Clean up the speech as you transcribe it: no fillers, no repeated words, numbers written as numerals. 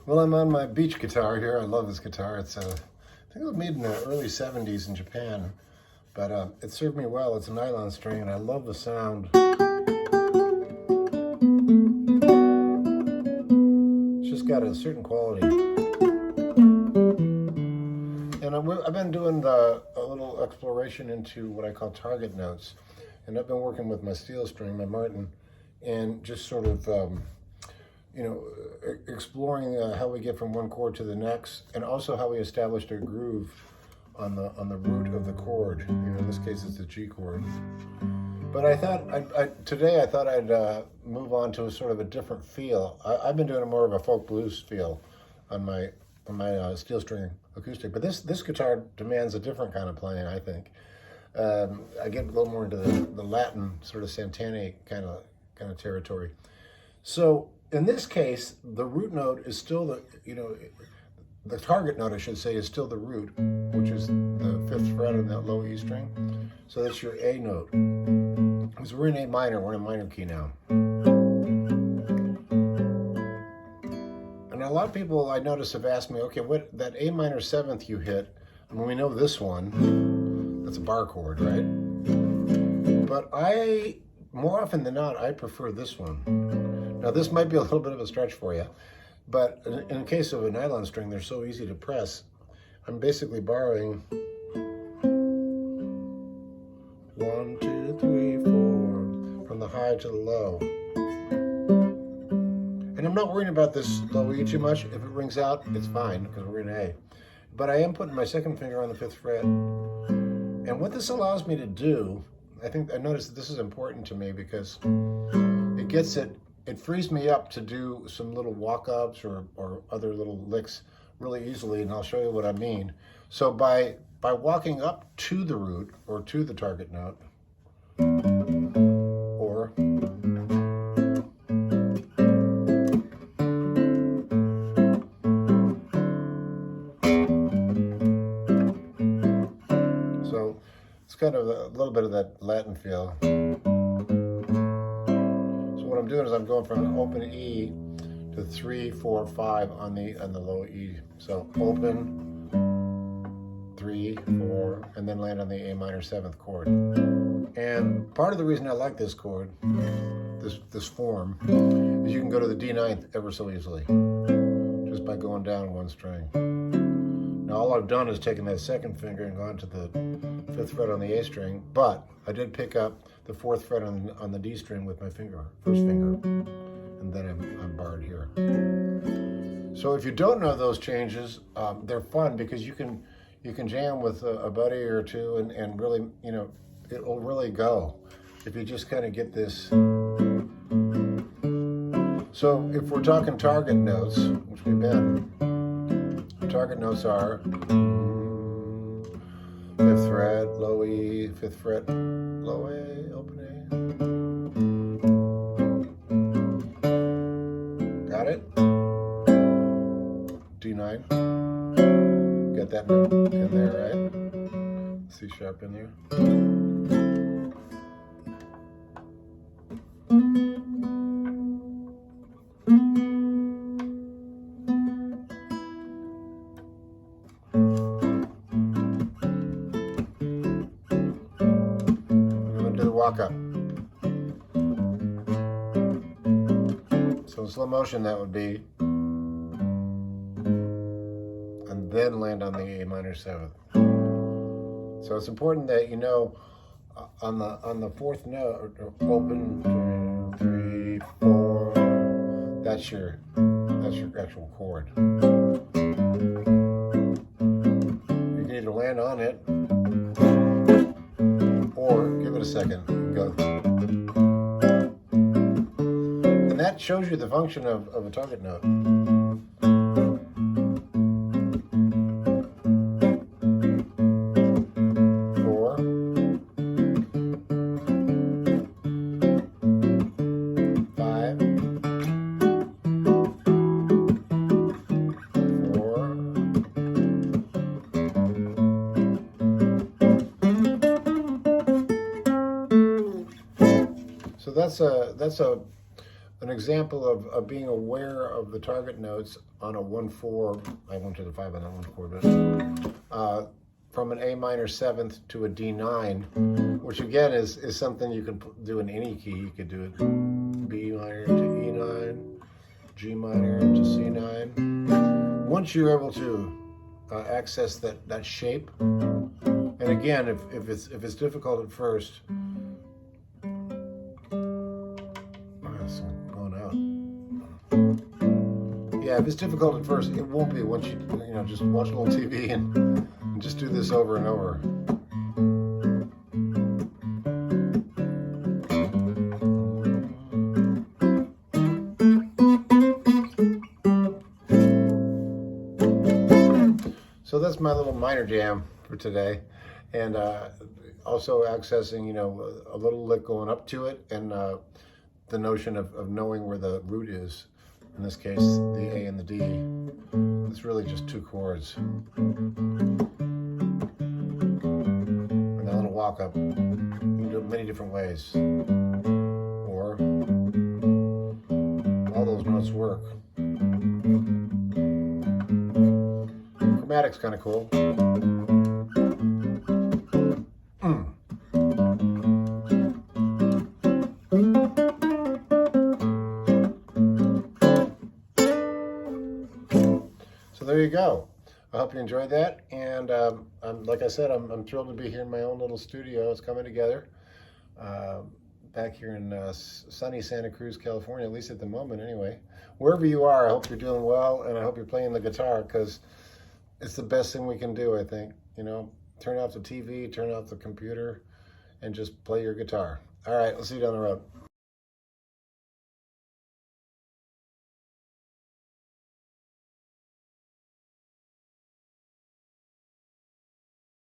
Well, I'm on my beach guitar here. I love this guitar. It's I think it was made in the early 70s in Japan, but it served me well. It's a nylon string, and I love the sound. It's just got a certain quality. And I've been doing a little exploration into what I call target notes, and I've been working with my steel string, my Martin, and just sort of exploring how we get from one chord to the next, and also how we established a groove on the root of the chord. In this case, it's the G chord. But I thought today I'd move on to a sort of a different feel. I've been doing more of a folk blues feel on my steel string acoustic, but this guitar demands a different kind of playing, I think. I get a little more into the Latin sort of Santana kind of territory. So in this case, the root note is still the target note, I should say, is still the root, which is the 5th fret on that low E string. So that's your A note. Because we're in A minor, we're in a minor key now. And a lot of people I notice have asked me, okay, what that A minor 7th you hit, and we know this one, that's a bar chord, right? But more often than not, I prefer this one. Now, this might be a little bit of a stretch for you, but in the case of a nylon string, they're so easy to press. I'm basically borrowing 1, 2, 3, 4 from the high to the low. And I'm not worrying about this low E too much. If it rings out, it's fine, because we're in A. But I am putting my 2nd finger on the 5th fret. And what this allows me to do, I noticed that this is important to me, because it frees me up to do some little walk-ups or other little licks really easily, and I'll show you what I mean. So by walking up to the root, or to the target note, or so it's kind of a little bit of that Latin feel. What I'm doing is I'm going from an open E to 3, 4, 5 on the low E. So open, 3, 4, and then land on the A minor 7th chord. And part of the reason I like this chord, this form, is you can go to the D9th ever so easily, just by going down one string. Now all I've done is taken that 2nd finger and gone to the 5th fret on the A string, but I did pick up the 4th fret on the D string with my first finger, and then I'm barred here. So if you don't know those changes, they're fun, because you can jam with a buddy or two, and really, it'll really go if you just kind of get this. So if we're talking target notes, which we've been, target notes are 5th fret, low E, 5th fret, low A, open A. Got it? D9. Get that note in there, right? C sharp in there. Walk up. So in slow motion, that would be, and then land on the A minor 7th. So it's important that on the 4th note, or open, 2, 3, 4. That's your actual chord. You can either land on it, or give it a second, go. And that shows you the function of a target note. 4, 5, 4. So that's an an example of being aware of the target notes on a 1/4. I went to the 5 on that 1 chord, but from an A minor 7th to a D9, which again is something you can do in any key. You could do it B minor to E9, G minor to C9. Once you're able to access that shape, and again, if it's difficult at first, going out. Yeah, if it's difficult at first, it won't be once you just watch a little TV and just do this over and over. So that's my little minor jam for today, and also accessing, a little lick going up to it, and the notion of knowing where the root is. In this case, the A and the D. It's really just 2 chords. And that little walk up, you can do it many different ways. Or all those notes work. Chromatic's kind of cool. So there you go. I hope you enjoyed that, and like I said, I'm thrilled to be here in my own little studio. It's coming together back here in sunny Santa Cruz, California, at least at the moment anyway. Wherever you are, I hope you're doing well, and I hope you're playing the guitar, because it's the best thing we can do, I think. Turn off the TV, turn off the computer, and just play your guitar. All right, we'll see you down the road.